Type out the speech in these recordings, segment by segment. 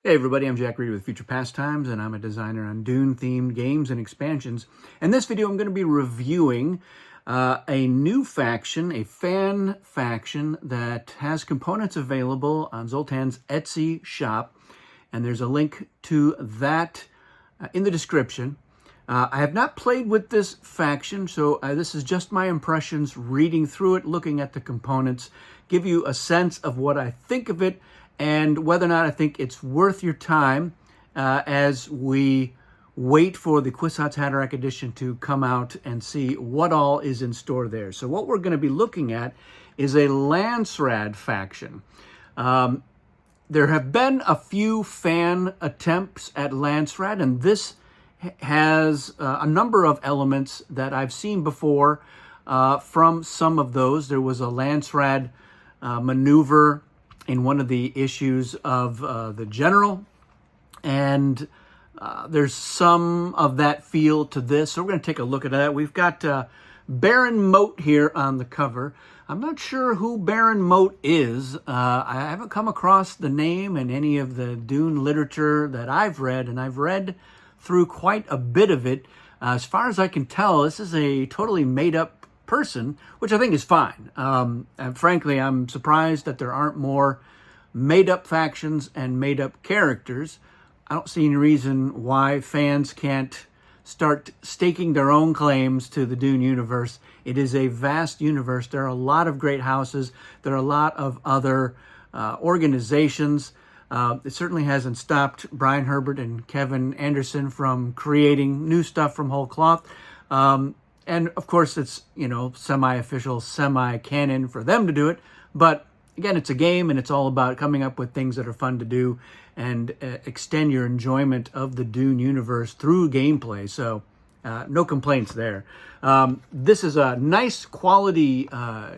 Hey everybody, I'm Jack Reed with Future Pastimes, and I'm a designer on Dune-themed games and expansions. In this video, I'm going to be reviewing a new faction, a fan faction that has components available on Zoltan's Etsy shop, and there's a link to that in the description. I have not played with this faction, so this is just my impressions, reading through it, looking at the components, give you a sense of what I think of it, and whether or not I think it's worth your time as we wait for the Kwisatz Haderach edition to come out and see what all is in store there. So what we're going to be looking at is a Landsraad faction. There have been a few fan attempts at Landsraad, and this has a number of elements that I've seen before from some of those. There was a Landsraad maneuver in one of the issues of the General, and there's some of that feel to this. So we're going to take a look at that. We've got Baron Moat here on the cover. I'm not sure who Baron Moat is. I haven't come across the name in any of the Dune literature that I've read, and I've read through quite a bit of it. As far as I can tell, this is a totally made-up person, which I think is fine. And frankly, I'm surprised that there aren't more made-up factions and made-up characters. I don't see any reason why fans can't start staking their own claims to the Dune universe. It is a vast universe. There are a lot of great houses. There are a lot of other organizations. It certainly hasn't stopped Brian Herbert and Kevin Anderson from creating new stuff from whole cloth. And of course, it's, semi-official, semi-canon for them to do it. But again, it's a game, and it's all about coming up with things that are fun to do and extend your enjoyment of the Dune universe through gameplay. So no complaints there. This is a nice quality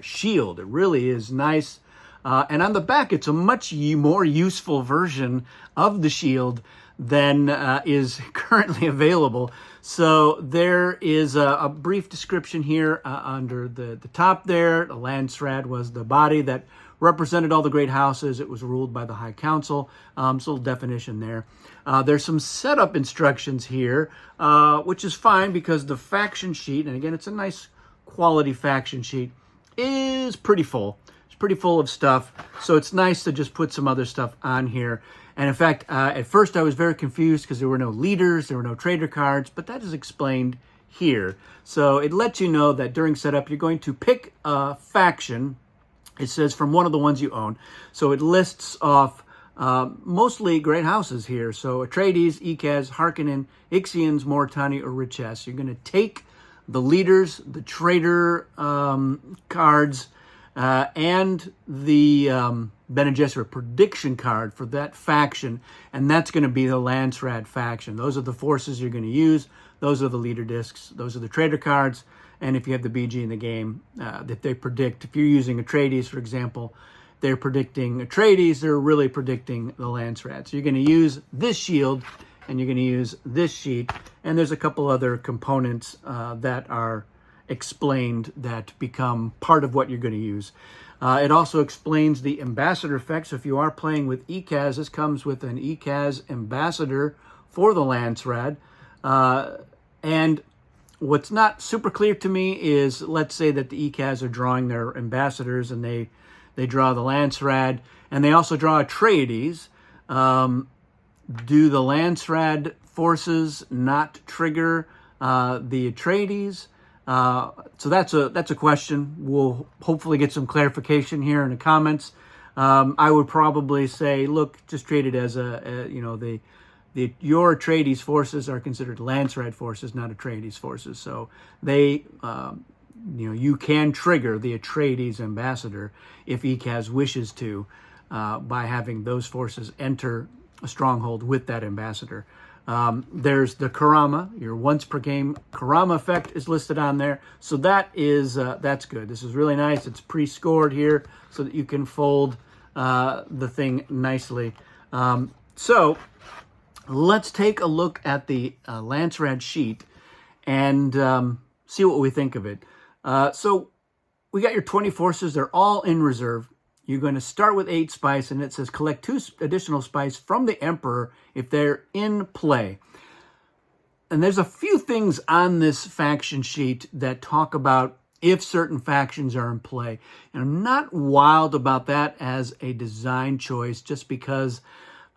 shield. It really is nice. And on the back, it's a much more useful version of the shield than is currently available. So there is a brief description here under the top there. The Landsraad was the body that represented all the great houses. It was ruled by the High Council. So a little definition there. There's some setup instructions here, which is fine because the faction sheet, and again, it's a nice quality faction sheet, is pretty full. It's pretty full of stuff. So it's nice to just put some other stuff on here. And in fact, at first I was very confused because there were no leaders, there were no trader cards, but that is explained here. So it lets you know that during setup, you're going to pick a faction. It says from one of the ones you own. So it lists off mostly great houses here. So Atreides, Ikaz, Harkonnen, Ixians, Mauritania, or Riches. You're going to take the leaders, the trader cards, and the Bene Gesserit prediction card for that faction, and that's going to be the Landsraad faction. Those are the forces you're going to use. Those are the leader discs. Those are the trader cards. And if you have the BG in the game, that they predict, if you're using Atreides, for example, they're predicting Atreides, they're really predicting the Landsraad. So you're going to use this shield, and you're going to use this sheet, and there's a couple other components that are explained that become part of what you're going to use. It also explains the ambassador effect. So if you are playing with Ikaz, this comes with an Ikaz ambassador for the Landsraad. And what's not super clear to me is, let's say that the Ikaz are drawing their ambassadors and they draw the Landsraad and they also draw Atreides. Do the Landsraad forces not trigger the Atreides? So that's a question. We'll hopefully get some clarification here in the comments. I would probably say, look, just treat it as your Atreides forces are considered Landsraad forces, not Atreides forces. So they, you can trigger the Atreides ambassador if Ikaz wishes to, by having those forces enter a stronghold with that ambassador. There's the Karama, your once per game Karama effect is listed on there. So that is, that's good. This is really nice. It's pre-scored here so that you can fold the thing nicely. So let's take a look at the Landsraad sheet and see what we think of it. So we got your 20 forces. They're all in reserve. you're going to start with 8 spice, and it says collect 2 additional spice from the Emperor if they're in play. And there's a few things on this faction sheet that talk about if certain factions are in play. And I'm not wild about that as a design choice, just because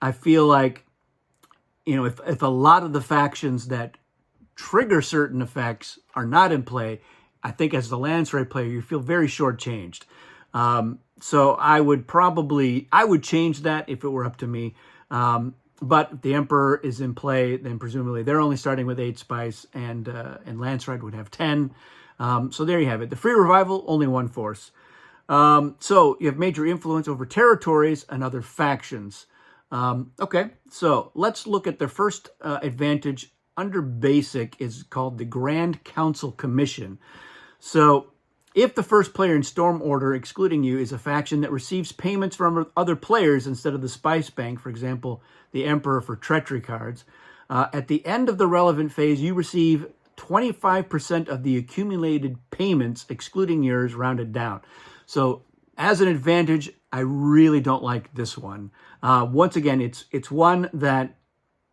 I feel like, you know, if a lot of the factions that trigger certain effects are not in play, I think as the Landsraad player, you feel very shortchanged. So I would change that if it were up to me. But if the Emperor is in play, then presumably they're only starting with 8 spice, and Landsraad would have 10. So there you have it. The free revival, only 1 force. So you have major influence over territories and other factions. Okay, so let's look at the first advantage under basic is called the Grand Council Commission. So if the first player in Storm Order, excluding you, is a faction that receives payments from other players instead of the Spice Bank, for example, the Emperor for treachery cards, at the end of the relevant phase, you receive 25% of the accumulated payments, excluding yours, rounded down. So as an advantage, I really don't like this one. Once again, it's one that,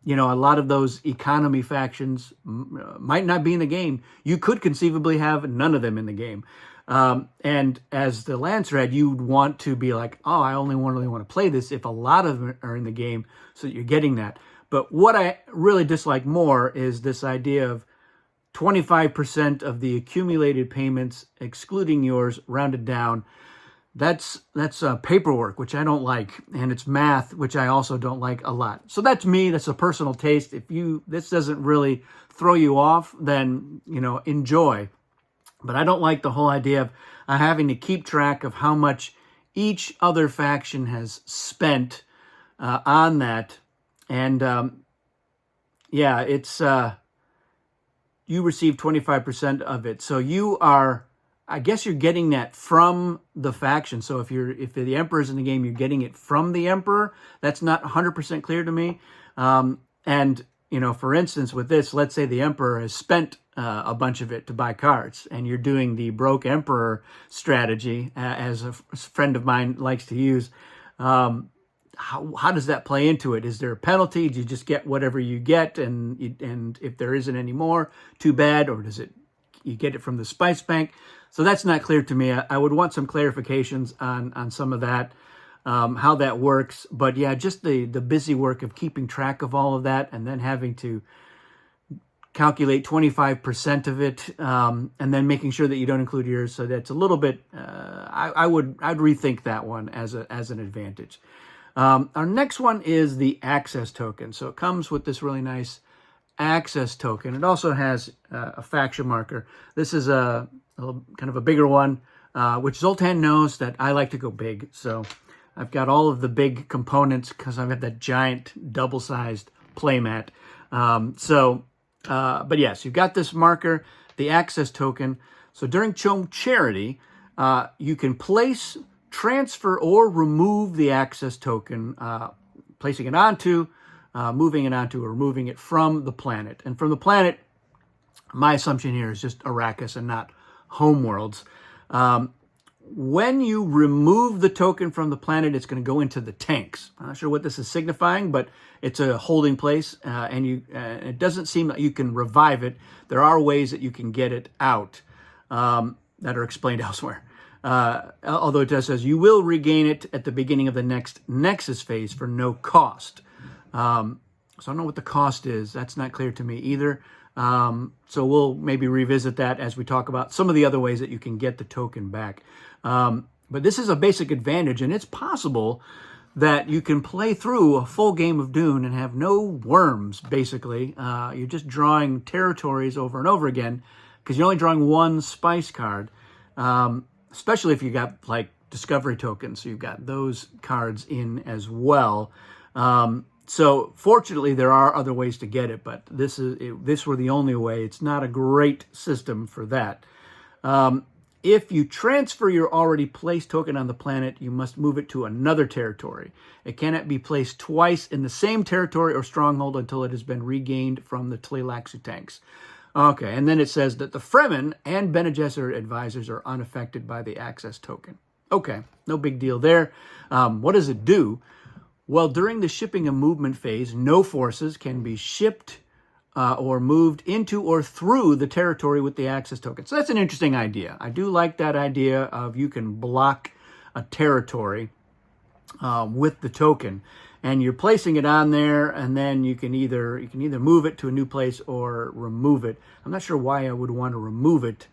you know, a lot of those economy factions might not be in the game. You could conceivably have none of them in the game. And as the Landsraad, you'd want to be like, oh, I only really want to play this if a lot of them are in the game so that you're getting that. But what I really dislike more is this idea of 25% of the accumulated payments, excluding yours, rounded down. That's paperwork, which I don't like, and it's math, which I also don't like a lot. So that's me. That's a personal taste. If this doesn't really throw you off, then, you know, enjoy. But I don't like the whole idea of having to keep track of how much each other faction has spent on that. And yeah, it's you receive 25% of it. So you are, I guess you're getting that from the faction. So if the Emperor's in the game, you're getting it from the Emperor. That's not 100% clear to me. And, you know, for instance, with this, let's say the Emperor has spent a bunch of it to buy cards, and you're doing the broke Emperor strategy, as a friend of mine likes to use. How does that play into it? Is there a penalty? Do you just get whatever you get, and if there isn't any more, too bad? Or you get it from the Spice Bank? So that's not clear to me. I would want some clarifications on some of that, how that works. But yeah, just the busy work of keeping track of all of that, and then having to calculate 25% of it, and then making sure that you don't include yours. So that's a little bit, I'd rethink that one as an advantage. Our next one is the access token. So it comes with this really nice access token. It also has a faction marker. This is a kind of a bigger one, which Zoltan knows that I like to go big. So I've got all of the big components because I've got that giant double-sized playmat. But yes, you've got this marker, the access token. So during Chom Charity, you can place, transfer, or remove the access token, placing it onto, moving it onto, or removing it from the planet. And from the planet, my assumption here is just Arrakis and not homeworlds. When you remove the token from the planet, it's going to go into the tanks. I'm not sure what this is signifying, but it's a holding place, and it doesn't seem like you can revive it. There are ways that you can get it out that are explained elsewhere. Although it does says you will regain it at the beginning of the next Nexus phase for no cost. So I don't know what the cost is. That's not clear to me either. So we'll maybe revisit that as we talk about some of the other ways that you can get the token back. But this is a basic advantage, and it's possible that you can play through a full game of Dune and have no worms, basically. You're just drawing territories over and over again because you're only drawing one spice card, especially if you got like discovery tokens. So you've got those cards in as well. So fortunately, there are other ways to get it, but this were the only way. It's not a great system for that. If you transfer your already placed token on the planet, you must move it to another territory. It cannot be placed twice in the same territory or stronghold until it has been regained from the Tleilaxu tanks. Okay, and then it says that the Fremen and Bene Gesserit advisors are unaffected by the access token. Okay, no big deal there. What does it do? Well, during the shipping and movement phase, no forces can be shipped or moved into or through the territory with the access token. So that's an interesting idea. I do like that idea of you can block a territory with the token, and you're placing it on there, and then you can either move it to a new place or remove it. I'm not sure why I would want to remove it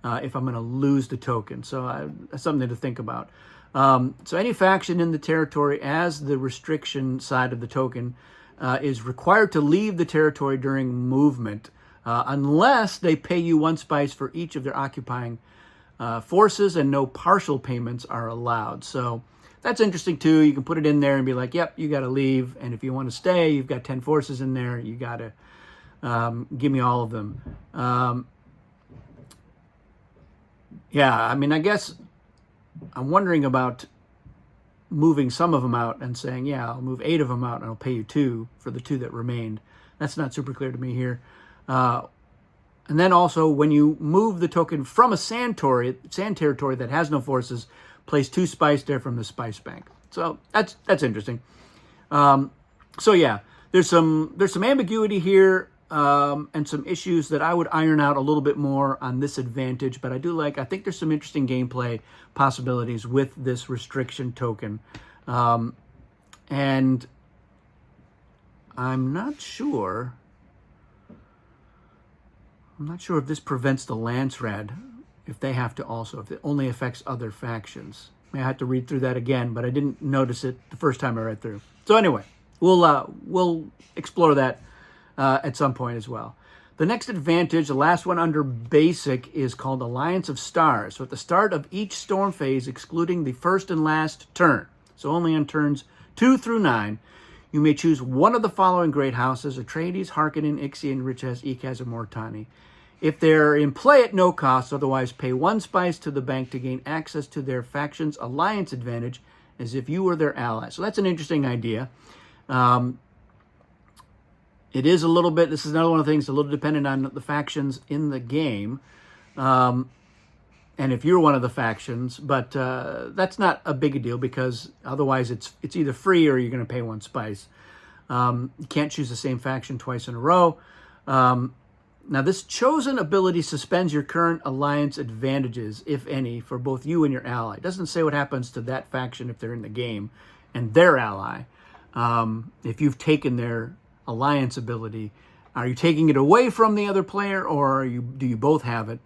if I'm going to lose the token. So that's something to think about. So any faction in the territory, as the restriction side of the token, is required to leave the territory during movement unless they pay you 1 spice for each of their occupying forces, and no partial payments are allowed. So that's interesting too. You can put it in there and be like, yep, you got to leave. And if you want to stay, you've got 10 forces in there. You got to give me all of them. Yeah, I mean, I guess I'm wondering about moving some of them out and saying, yeah, I'll move 8 of them out and I'll pay you 2 for the 2 that remained. That's not super clear to me here. And then also, when you move the token from a sand territory that has no forces, place 2 spice there from the spice bank. So that's interesting. So yeah, there's some ambiguity here and some issues that I would iron out a little bit more on this advantage. But I think there's some interesting gameplay possibilities with this restriction token, and I'm not sure if this prevents the Landsraad, if they have to also, if it only affects other factions. I have to read through that again, but I didn't notice it the first time I read through. So anyway, we'll explore that at some point as well. The next advantage, the last one under basic, is called Alliance of Stars. So at the start of each storm phase, excluding the first and last turn, so only on turns 2 through 9, you may choose one of the following great houses: Atreides, Harkonnen, Ixian, Riches, Ikaz, and Mortani. If they're in play at no cost, otherwise pay 1 spice to the bank to gain access to their faction's alliance advantage as if you were their ally. So that's an interesting idea. It is a little bit, this is another one of the things, a little dependent on the factions in the game. And if you're one of the factions, but that's not a big deal, because otherwise it's either free or you're going to pay 1 spice. You can't choose the same faction twice in a row. Now, this chosen ability suspends your current alliance advantages, if any, for both you and your ally. It doesn't say what happens to that faction if they're in the game and their ally. If you've taken their alliance ability, are you taking it away from the other player, or do you both have it?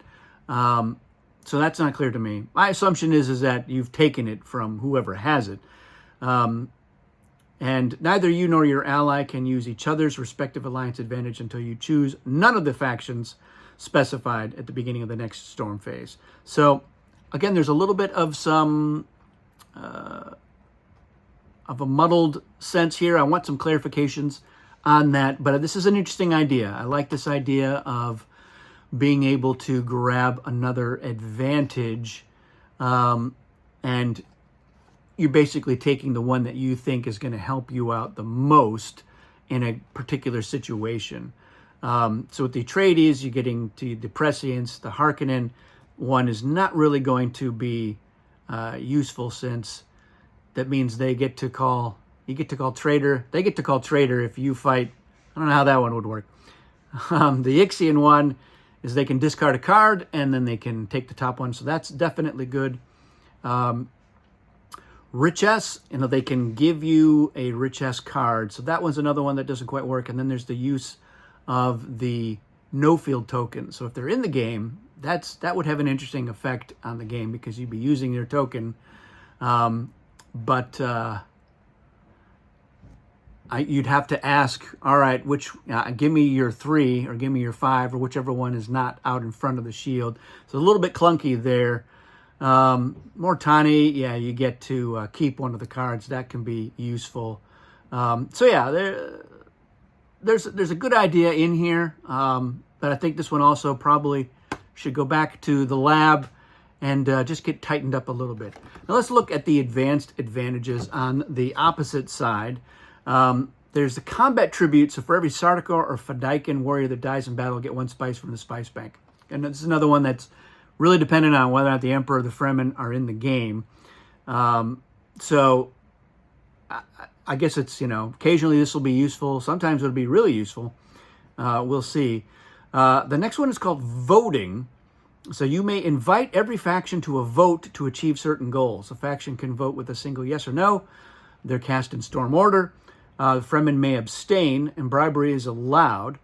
So that's not clear to me. My assumption is that you've taken it from whoever has it. And neither you nor your ally can use each other's respective alliance advantage until you choose none of the factions specified at the beginning of the next storm phase. So again, there's a little bit of some of a muddled sense here. I want some clarifications on that, but this is an interesting idea. I like this idea of being able to grab another advantage, and you're basically taking the one that you think is going to help you out the most in a particular situation. So with the Atreides, you're getting to the Prescience. The Harkonnen one is not really going to be useful, since that means you get to call traitor. They get to call traitor if you fight. I don't know how that one would work. The Ixian one is they can discard a card and then they can take the top one. So that's definitely good. Riches, they can give you a Riches card. So that one's another one that doesn't quite work. And then there's the use of the no-field token. So if they're in the game, that would have an interesting effect on the game, because you'd be using their token. You'd have to ask, all right, give me your 3 or give me your 5, or whichever one is not out in front of the shield. So a little bit clunky there. Mortani, yeah, you get to keep one of the cards. That can be useful. So yeah, there's a good idea in here, but I think this one also probably should go back to the lab and just get tightened up a little bit. Now let's look at the advanced advantages on the opposite side. There's the combat tribute. So for every Sardaukar or Fedaykin warrior that dies in battle, get 1 spice from the spice bank. And this is another one that's really dependent on whether or not the Emperor or the Fremen are in the game. So I guess it's, occasionally this will be useful. Sometimes it'll be really useful. We'll see. The next one is called voting. So you may invite every faction to a vote to achieve certain goals. A faction can vote with a single yes or no. They're cast in storm order. The Fremen may abstain, and bribery is allowed.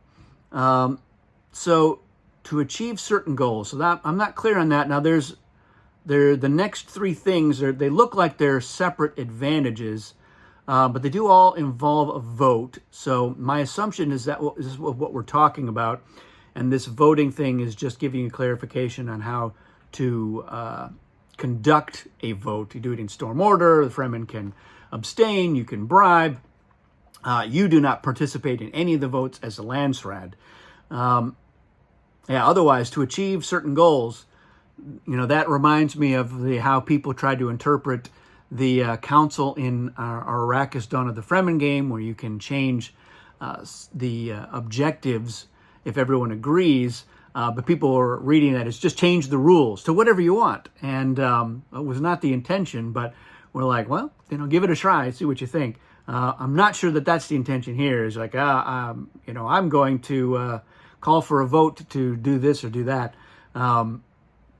So to achieve certain goals. So that I'm not clear on that. Now the next three things they look like they're separate advantages, but they do all involve a vote. So my assumption is that this is what we're talking about. And this voting thing is just giving you clarification on how to conduct a vote. You do it in storm order. The Fremen can abstain. You can bribe. You do not participate in any of the votes as a Landsraad. Otherwise, to achieve certain goals, that reminds me of how people try to interpret the council in our Arrakis Dawn of the Fremen game, where you can change the objectives if everyone agrees, but people are reading that as just change the rules to whatever you want. And it was not the intention, but we're like, well, give it a try, see what you think. I'm not sure that that's the intention here. Is like, I'm going to call for a vote to do this or do that. I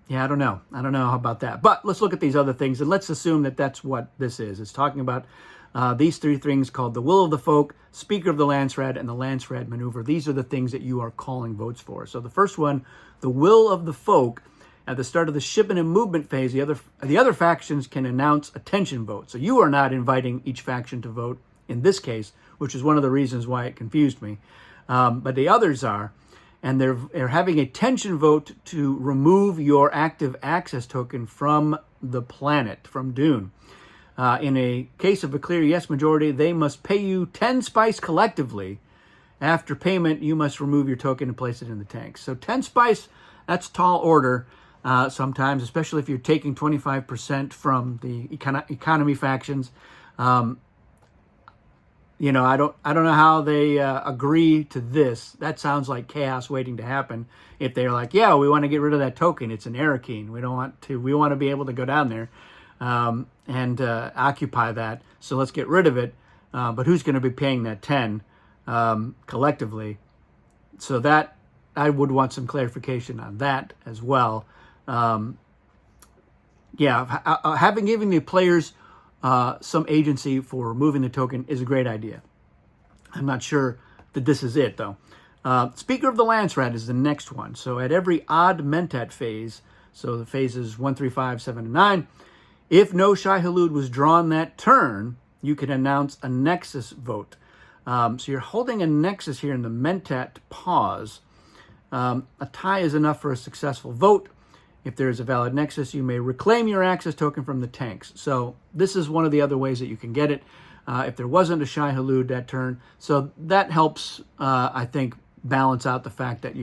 don't know. I don't know how about that. But let's look at these other things, and let's assume that that's what this is. It's talking about these three things called the will of the folk, speaker of the Landsraad, and the Landsraad maneuver. These are the things that you are calling votes for. So the first one, the will of the folk, at the start of the shipment and movement phase, the other factions can announce a tension vote. So you are not inviting each faction to vote in this case, which is one of the reasons why it confused me. But the others are, and they're having a tension vote to remove your active access token from the planet, from Dune. In a case of a clear yes majority, they must pay you 10 spice collectively. After payment, you must remove your token and place it in the tank. So 10 spice, that's tall order sometimes, especially if you're taking 25% from the economy factions. I don't know how they agree to this. That sounds like chaos waiting to happen. If they're like, yeah, we want to get rid of that token. It's an Arakeen. We want to be able to go down there and occupy that. So let's get rid of it. But who's going to be paying that 10 collectively? So that I would want some clarification on that as well. Having given the players some agency for removing the token is a great idea. I'm not sure that this is it, though. Speaker of the Landsraad is the next one. So at every odd Mentat phase, so the phases 1, 3, 5, 7, and 9, if no Shai-Hulud was drawn that turn, you can announce a Nexus vote. So you're holding a Nexus here in the Mentat pause. A tie is enough for a successful vote. If there is a valid Nexus, you may reclaim your access token from the tanks. So this is one of the other ways that you can get it. If there wasn't a Shai-Hulud that turn. So that helps, I think, balance out the fact that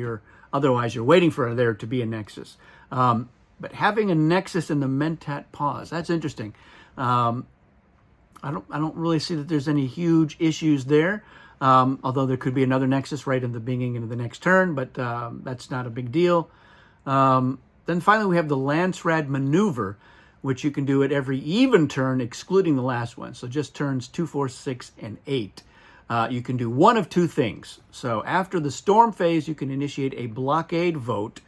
otherwise you're waiting for there to be a Nexus. But having a Nexus in the Mentat pause, that's interesting. I don't really see that there's any huge issues there. Although there could be another Nexus right in the beginning of the next turn, but that's not a big deal. Then finally, we have the Landsraad maneuver, which you can do at every even turn, excluding the last one. So just turns 2, 4, 6, and 8. You can do one of two things. So after the storm phase, you can initiate a blockade vote.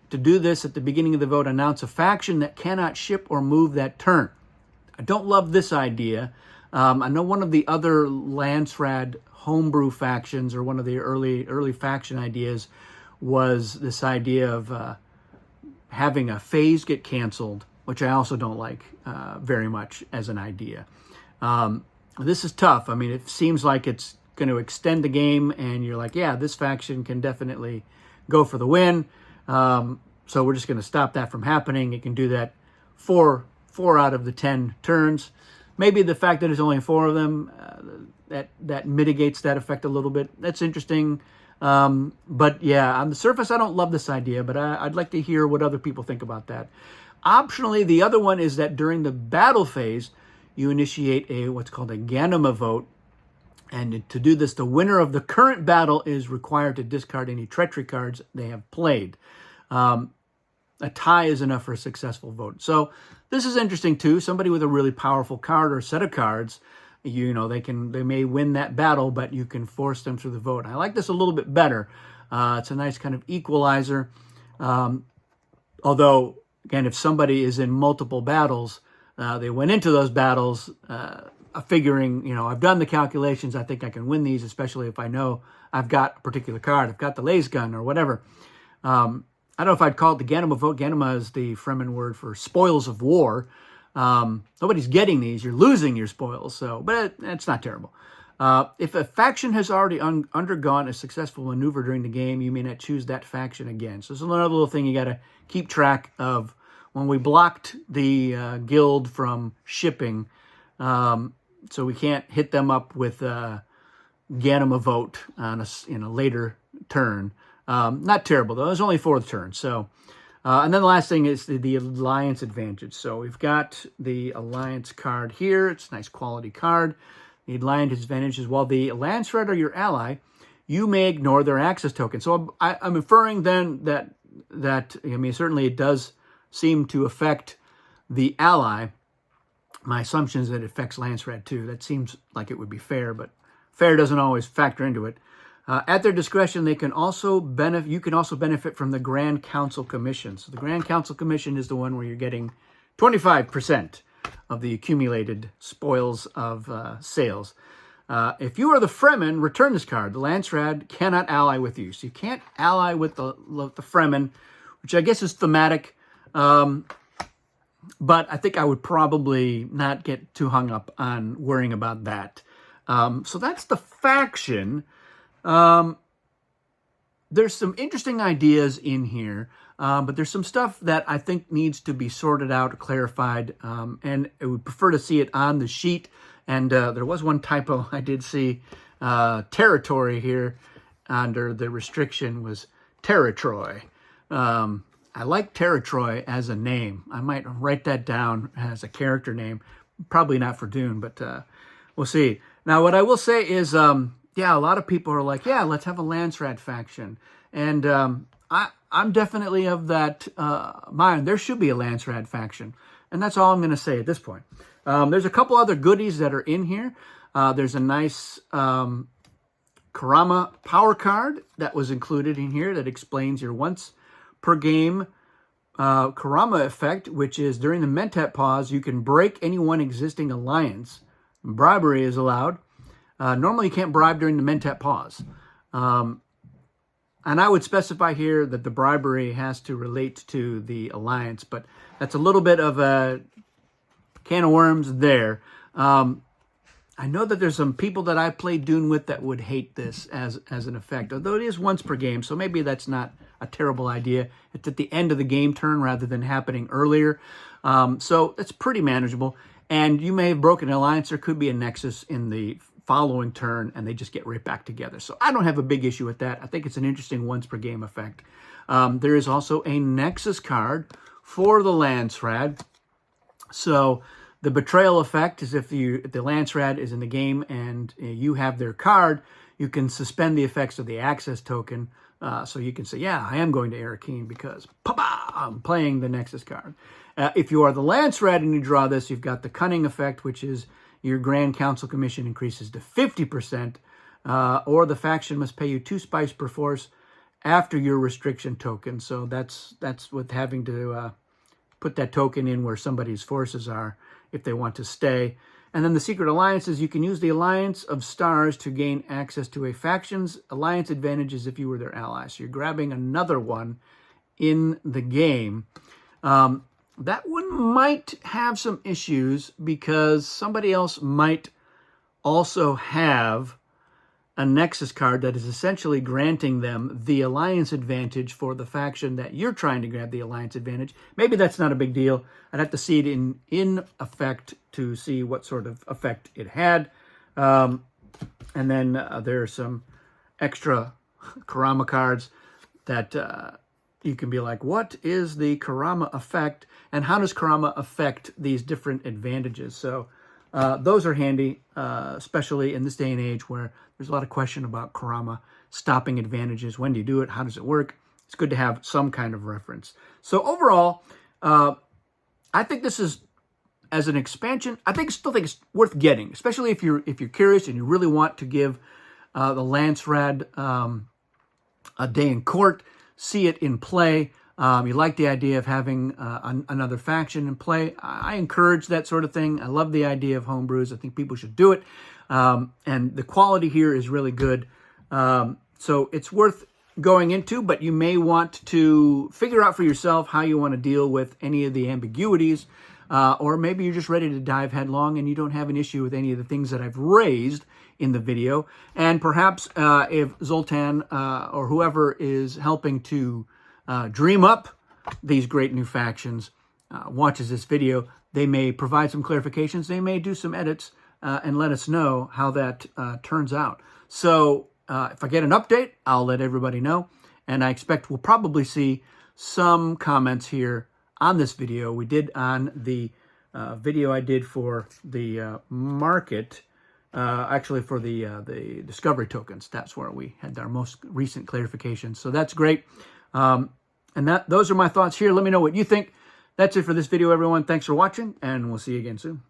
To do this, at the beginning of the vote, announce a faction that cannot ship or move that turn. I don't love this idea. I know one of the other Landsraad homebrew factions, or one of the early faction ideas, was this idea of having a phase get canceled, which I also don't like very much as an idea. This is tough. I mean, it seems like it's going to extend the game, and you're like, yeah, this faction can definitely go for the win. So we're just going to stop that from happening. It can do that 4 out of the 10 turns. Maybe the fact that there's only 4 of them, that mitigates that effect a little bit. That's interesting. But yeah, on the surface, I don't love this idea, but I'd like to hear what other people think about that. Optionally, the other one is that during the battle phase, you initiate what's called a Ganima vote. And to do this, the winner of the current battle is required to discard any treachery cards they have played. a tie is enough for a successful vote. So this is interesting too. Somebody with a really powerful card or set of cards, you know, they may win that battle, but you can force them through the vote. I like this a little bit better. It's a nice kind of equalizer. Although, again, if somebody is in multiple battles, they went into those battles figuring, you know, I've done the calculations, I think I can win these, especially if I know I've got a particular card, I've got the laser gun or whatever. I don't know if I'd call it the Ganima vote. Ganima is the Fremen word for spoils of war. Nobody's getting these. You're losing your spoils. So, but it's not terrible. If a faction has already undergone a successful maneuver during the game, you may not choose that faction again. So it's another little thing you got to keep track of. When we blocked the guild from shipping, so we can't hit them up with Ganima vote on in a later turn. Not terrible, though. It was only 4th turn. So, and then the last thing is the alliance advantage. So we've got the alliance card here. It's a nice quality card. The alliance advantage is while the Landsraad are your ally, you may ignore their access token. So I'm inferring then that I mean, certainly it does seem to affect the ally. My assumption is that it affects Landsraad too. That seems like it would be fair, but fair doesn't always factor into it. At their discretion, they can also benefit. You can also benefit from the Grand Council Commission. So the Grand Council Commission is the one where you're getting 25% of the accumulated spoils of sales. If you are the Fremen, return this card. The Landsraad cannot ally with you, so you can't ally with the Fremen, which I guess is thematic. But I think I would probably not get too hung up on worrying about that. So that's the faction. There's some interesting ideas in here, but there's some stuff that I think needs to be sorted out, or clarified, and I would prefer to see it on the sheet. And there was one typo I did see. Territory here under the restriction was Territroy. I like Territroy as a name. I might write that down as a character name. Probably not for Dune, but we'll see. Now, what I will say is, yeah, a lot of people are like, yeah, let's have a Landsraad faction. And I'm definitely of that mind. There should be a Landsraad faction. And that's all I'm going to say at this point. There's a couple other goodies that are in here. There's a nice Karama power card that was included in here that explains your once per game Karama effect, which is during the Mentat pause, you can break any one existing alliance. Bribery is allowed. Normally, you can't bribe during the Mentat pause. And I would specify here that the bribery has to relate to the alliance, but that's a little bit of a can of worms there. I know that there's some people that I played Dune with that would hate this as an effect, although it is once per game, so maybe that's not a terrible idea. It's at the end of the game turn rather than happening earlier. So it's pretty manageable. And you may have broken an alliance. There could be a nexus in the following turn, and they just get right back together. So I don't have a big issue with that. I think it's an interesting once per game effect. There is also a nexus card for the Landsraad. So the betrayal effect is if the Landsraad is in the game and you have their card, you can suspend the effects of the access token. So you can say, yeah, I am going to Arakeen because I'm playing the Nexus card. If you are the Landsraad and you draw this, you've got the Cunning effect, which is your Grand Council Commission increases to 50%, or the faction must pay you 2 spice per force after your restriction token. So that's with having to put that token in where somebody's forces are if they want to stay. And then the secret alliances, you can use the Alliance of Stars to gain access to a faction's alliance advantages if you were their ally. So you're grabbing another one in the game. That one might have some issues because somebody else might also have a Nexus card that is essentially granting them the alliance advantage for the faction that you're trying to grab the alliance advantage. Maybe that's not a big deal. I'd have to see it in effect to see what sort of effect it had. And then there are some extra Karama cards that you can be like, what is the Karama effect? And how does Karama affect these different advantages? So those are handy, especially in this day and age where there's a lot of question about Karama stopping advantages. When do you do it? How does it work? it's good to have some kind of reference. So overall, I think this is, as an expansion, still think it's worth getting, especially if you're curious and you really want to give the Landsraad a day in court, see it in play. You like the idea of having another faction in play. I encourage that sort of thing. I love the idea of homebrews. I think people should do it. And the quality here is really good. So it's worth going into, but you may want to figure out for yourself how you want to deal with any of the ambiguities, or maybe you're just ready to dive headlong and you don't have an issue with any of the things that I've raised in the video. And perhaps if Zoltan or whoever is helping to dream up these great new factions watches this video, they may provide some clarifications. They may do some edits and let us know how that turns out. So if I get an update, I'll let everybody know. And I expect we'll probably see some comments here on this video. We did on the video I did for the market, actually for the discovery tokens. That's where we had our most recent clarifications. So that's great. And those are my thoughts here. Let me know what you think. That's it for this video, everyone. Thanks for watching, and we'll see you again soon.